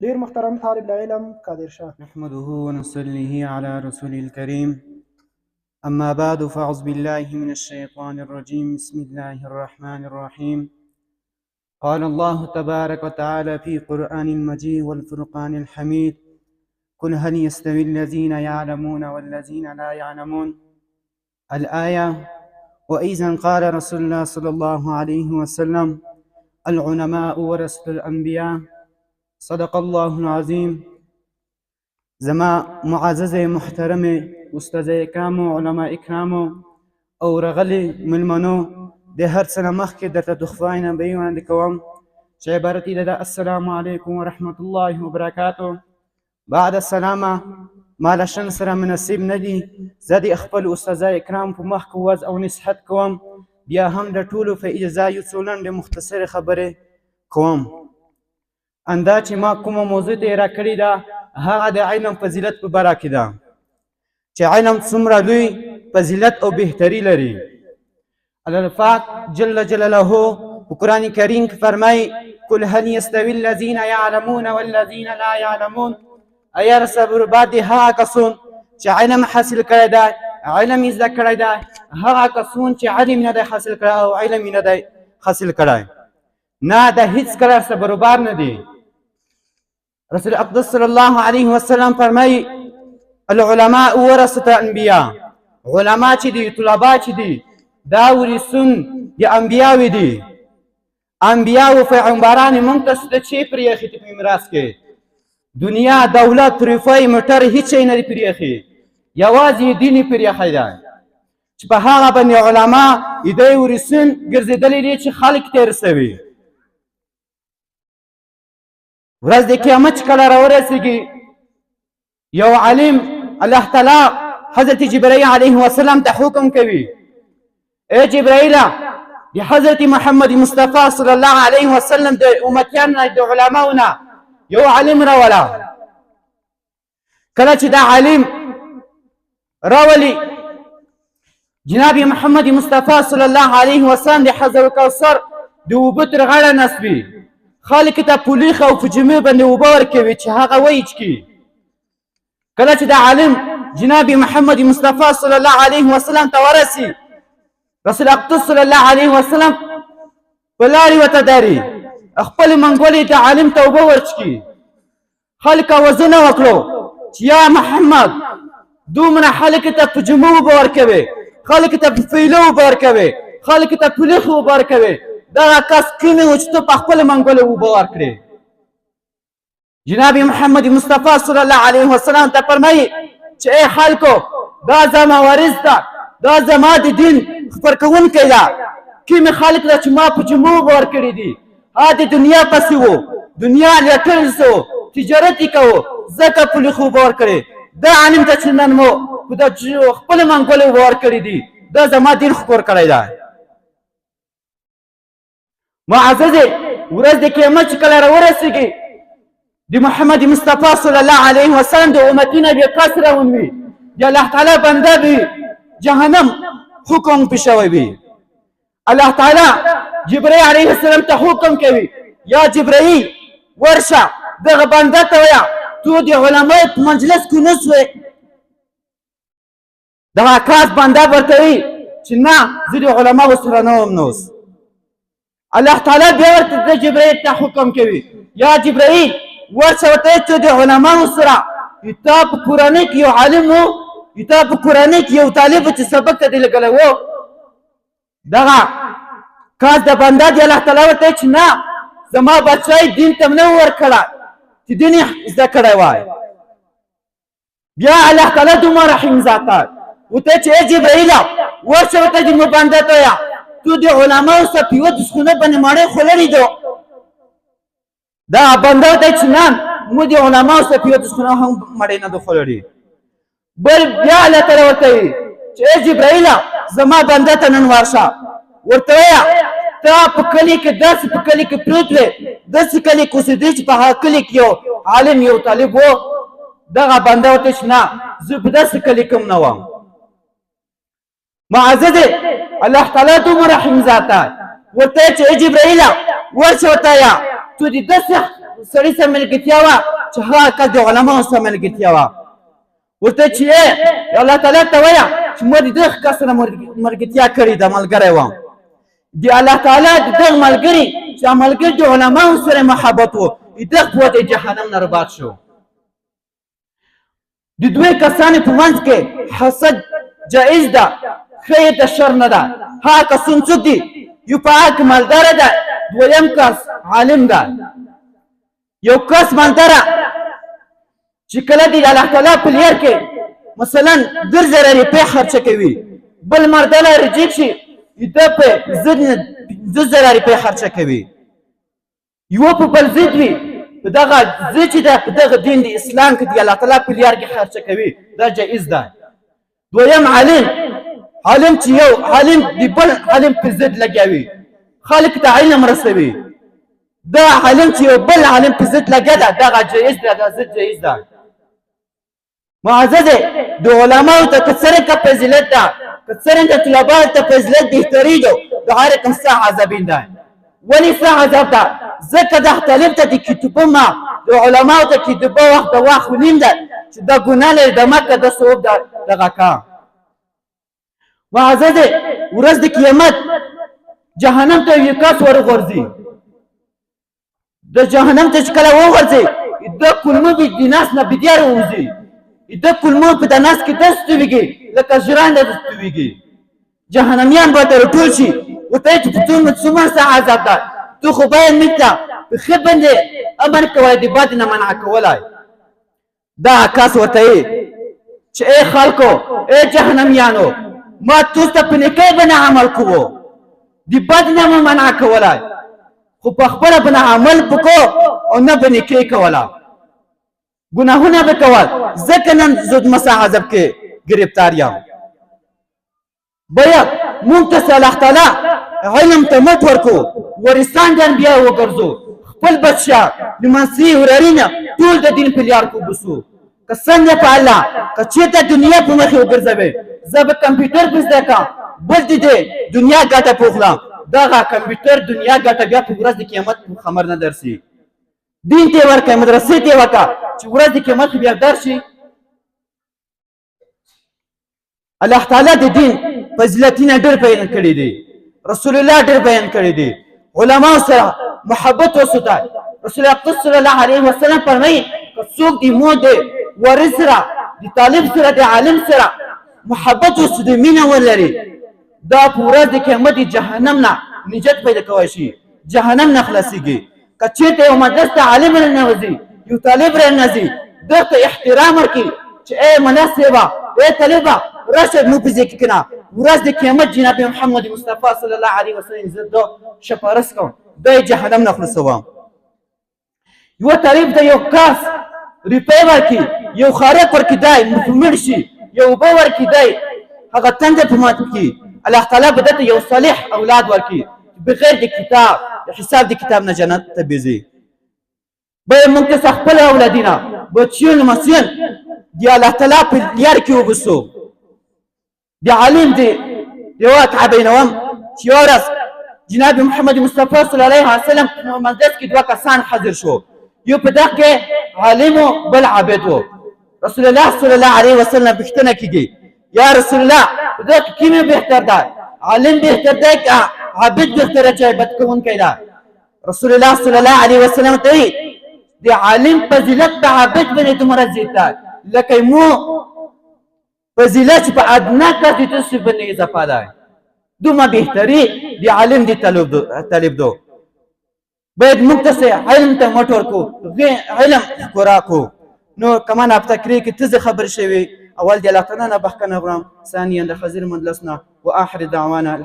ډیر محترم طالب العلم قادر شاه. نحمده ونصلي على رسوله الكريم. أما بعد فأعوذ بالله من الشيطان الرجيم. بسم الله الرحمن الرحيم. قال الله تبارك وتعالى في قرآن المجيد والفرقان الحميد: قل هل يستوي الذين يعلمون والذين لا يعلمون. الآية. وإذا قال رسول الله صلى الله عليه وسلم: العلماء ورثة الأنبياء. صدق الله العظيم. زما معزز محترم استاد اکرامو، علما اکرامو او رغلی ملمنو، د هر څه نه مخکې درته د خدای نه به وړاندې کوم چې عبارت یې ده: السلام علیکم ورحمة الله وبرکاتو. بعد السلامه ما له شن سره مناسب نه دي زه د خپل استادای اکرام په مخ کې وعظ او نصیحت کوم، بیا هم د ټولو په اجازه یو څو لنډې مختصرې خبرې کوم. اندا چې ما کومه موضوع ته راکړې ده هغه د علم فضیلت په باره کې ده، چې علم څومره لوی فضیلت او بهتري لري. الله پاک جل جلاله په قرآن کریم کې فرمایي: قل هل يستوي الذين يعلمون والذين لا يعلمون. ایا رسه برباد دي هغه کسان چې علم حاصل کړی دی، علم یې زده کړی دی، هغه کسان چې علم نه دی حاصل کړی او علم یې نه دی حاصل کړی. نه، دا هیڅ کله سره برابر نه دي. رسول اقدس صلی الله علیه وسلم فرمایي: العلماء ورثة الانبیاء. علما چې دي، طلبا چې دي، دا ورثون د انبیاوې دي. انبیا او پیغمبران موږ ته څه شی پرېښي دي په میراث کې؟ دنیا، دولت، روپۍ، موټر هیڅ شی نه دي پرېښي، یوازې دین یې پرېښی دی چې په هغه باندې علما دوی ورثون ګرځېدلي دي چې خلک تېر سوي. ورځ د قیامت چې کله راورسېږي، یو عالم الله تعالی حضرت جبرائیل علیه السلام ته حکم کوي: ای جبرائیله، د حضرت محمد مصطفی صلی الله علیه وسلم د امتیانو نه، د علماو نه یو عالم راوله. کله چې دا عالم راولي، جناب محمد مصطفی صلی الله علیه وسلم د حوض الکوثر د اوبه تر غاړه نصبي، خلک ته پولیخ او په جمعې باندې اوبه ورکوي چې هغه ویچکي. کله چې دا عالم جناب محمد مصطفی صلی الله علیه وسلم ته ورسي، رسول اقدس صلی الله علیه وسلم په لارې ورته داري، خپل منګولې ته عالم ته اوبه ورچکي. خلک وزنه وکړو چې یا محمد، دومره خلک ته په جمعه اوبه ورکوي، خلک ته په فیلو اوبه ورکوي، خلک ته پولیخ اوبه ورکوي، دغه کس کومې و چې ته په خپل منګولې اوبه ورکړې؟ جناب محمد مصطفی صلی الله علیه وسلم ته فرمایي چې ای خلکو، دا زما وارث ده، دا زما د دین خپرکوونکی ده. کومې خلک ده چې ما په جمعو اوبه ورکړي دي، هغه د دنیا پسې وو، دنیا لټل سو، تجارت یې کوو، ځکه پولیخ اوبه ورکړې. دا عالم ته چې نن مو په خپل منګولې اوبه ورکړي دي، دا زما دین خپور کړی ده. معززې، ورځ د قیامت چې کله راورسېږي، د محمد مصطفی صلی الله علیه وسلم د امتي نه بې کس روان وي، د الله تعالی بنده وي، جهنم حکم پې شوی وي. الله تعالی جبرائیل علیه السلام ته حکم کوي: یا جبرائیل، ورشه دغه بنده ته وایه تو د علماو په مجلس کې نه سوې. دغه کس بنده ورته وایي چې نه، زه د علماو سره نه وم. نوس الله تعالی بیا ورته د جبرائیل ته حکم کوي: یا جبرائیل، ورشه ورته چې د علماو سره تا په قرآنۍ کې یو عالم و، تا په قرآنۍ کې یو طالب چې سبق ته دې لګلی و. دغه کاس د بنده دی الله تعالی ورته چې نه، زما بچی دین ته نه ورکړه چې دین یې زده کړی وای. بیا الله تعالی دومره رحیم ذات ورته چې ای جبرائیله، ورشه ورته د مو بنده ته وایه تو د علماو سره په یوه دسخونه باندې ماڼۍ خوړلې ده. دا بنده ورته چې نه، موږ د علماو سره په یوه دسخونه هم ماڼۍ نه ده خوړلې. بل بیا الله تعالی ورته وایي چې ای جبرائیله، زما بنده ته نن ورشه، ورته وایه ته په کلي کې داسې په کلي کې پروت وې، داسې کلي کې اوسېدې چې په هغه کلي کې یو عالم، یو طالب و. دغه بنده ورته چې نه، زه په داسې کلي کې هم نه وم. معززې، الله تعالی دومره رحیم ذات ورته چې ای جبرائیله، ورشه ورته وایه تو د داسې سړي سره ملګرتیا وه چې هغه کس د علماو سره ملګرتیا وه ورته چې الله تعالی ته وایه چې ما د دغه کس سره ملګرتیا کړې ده ملګری وم د الله تعالی د دغه ملګري چې ملګري د علماو سره محبت و دغه په وجه جهنم نه رباط شو د دوی کسانو په منځ کې حسد جایز ده خیر د شر نه ده هغه کسان څوک دي یو په هغه کې مالداره ده دویم کس عالم ده یو کس مالداره چې کله د الله تعالی په لار کې مثلا 2000 روپۍ خرچه کوي بل مردله رجیب شي ده په ضد 2000 روپۍ خرچه کوي یو په بل ضد وي په دغه ضد چې ده په دغه دین د اسلام کې د الله تعالی په لار کې خرچه کوي دا جایز ده دویم عالم چې یو عالم د بل عالم په ضد لګوي خالق ته علم رسوي دا عالم چې یو بل عالم په ضد لګیا ده دغه جایز ده دا ضد جایز ده معزز د علماو ته که څرنګه فضیلت ده که څرنګه طلباو ته فضیلت بهتري ده د هر کوم څه عذابین ده ولې څه عذاب ده ځکه دا طالب ته د کتابو ما د علماو ته کتابو وخت د واخ ولیم ده چې دا ګناه لري د مکه د ثواب ده دغه کا معزز ورځ د قیامت جهنم ته یو کس ورغورځي د جهنم ته چې کله وغورځي د کلمه به د ناس نه بدیار ووځي د کلمه په د ناس کې دست تویږي لکه ژرنده دست تویږي جهنمیان به ته راټول شي ورته چې په څومره څومره څه عذاب ده تو خو باید موږ ته په ښه باندې امر کوی د بد نه منع کولی دا کس ورته یې چې ای خلکو ای جهنمیانو ما تاسو ته په نیکۍ باندې عمل کوو د بد نه مو منع کولی خو په خپله باندې عمل وکړو او نه به نیکۍ کوله ګناهونه به کول ځکه نن زه د مسیح عذاب کې ګرفتار یم باید موږ ته الله تعالی علم ته مټ ورکړو ورستان جان بیا وګرځو خپل بچه لمسی وراري نه ټول د دین په لار کې وبسو که څنګه په الله که چېرته دنیا په مخې وګرځوې زه به کمپیوټر په زده کړم بل دې دنیا ګټه پوخلم دغه کمپیوټر دنیا ګټه بیا په ورځ د قیامت خبر نه درسي دین ته ورکړه مدرسې ته ورکړه چې ورځ د قیامت بیا درشي الله تعالی د دین فضیلتونه ډېر بیان کړي دي رسول الله ډېر بیان کړي دي علماء سره محبت وساته رسول الله صلی الله علیه وسلم فرمایي که څوک د مور د وارث سره د طالب سره د عالم سره محبت وساته مینه ولري دا په ورځ د قیامت جهنم نه نجات پیدا کوي شي جهنم نه خلاصيږي که چېرته یو مدرس ته عالم راننوځي یو طالب راننوځي دغه احترام ورکړي چې ای مناسبه ای طالبه راشه مو په ځای کې کنه ورځ د قیامت جناب محمد مصطفی صلی الله علیه وسلم زه دا شپارس کوم دا جهنم نه خلاصوم یو طالب ته یو کاس روپۍ ورکړي یو خارق ورکړي دی مړ شي یو اوبه ورکړي دی هغه تنده په مات کړي الله تعالی به دته یو صالح اولاد ورکړي بغیر د کتاب د حساب د کتاب نه جنت ته بيځي به موږ ته خپل اولادینا بچیان مسیان دی الله تعالی په لار کې وبسو دی عالم دی یو تعبینوم چې ورس جناب محمد مصطفی صلی الله علیه وسلم په مجلس کې دوه کسان حاضر شو یو په دغه کې عالم بل عابد وو رسول الله صلی الله علیه وسلم پوښتنه کیږي یا رسول الله دغه کیمه بهتر ده عالم بهتر ده که عابد بهتر چې عبادت کوونکی ده رسول الله صلی الله علیه وسلم ته دی عالم فضیلت د عابد باندې دومره زیاته لکه مو فضیلت په ادنا کې د تاسو باندې اضافه ده دومره بهتري دی عالم دی طالب دو باید موږ ته علم ته مټ ورکو علم خوراکو نو کمان آپ تکری کې تزه خبر شوی اول دی الله تعالی نه بخښنه غواړم ثانیا د خزر مجلسنا واخر دعوانا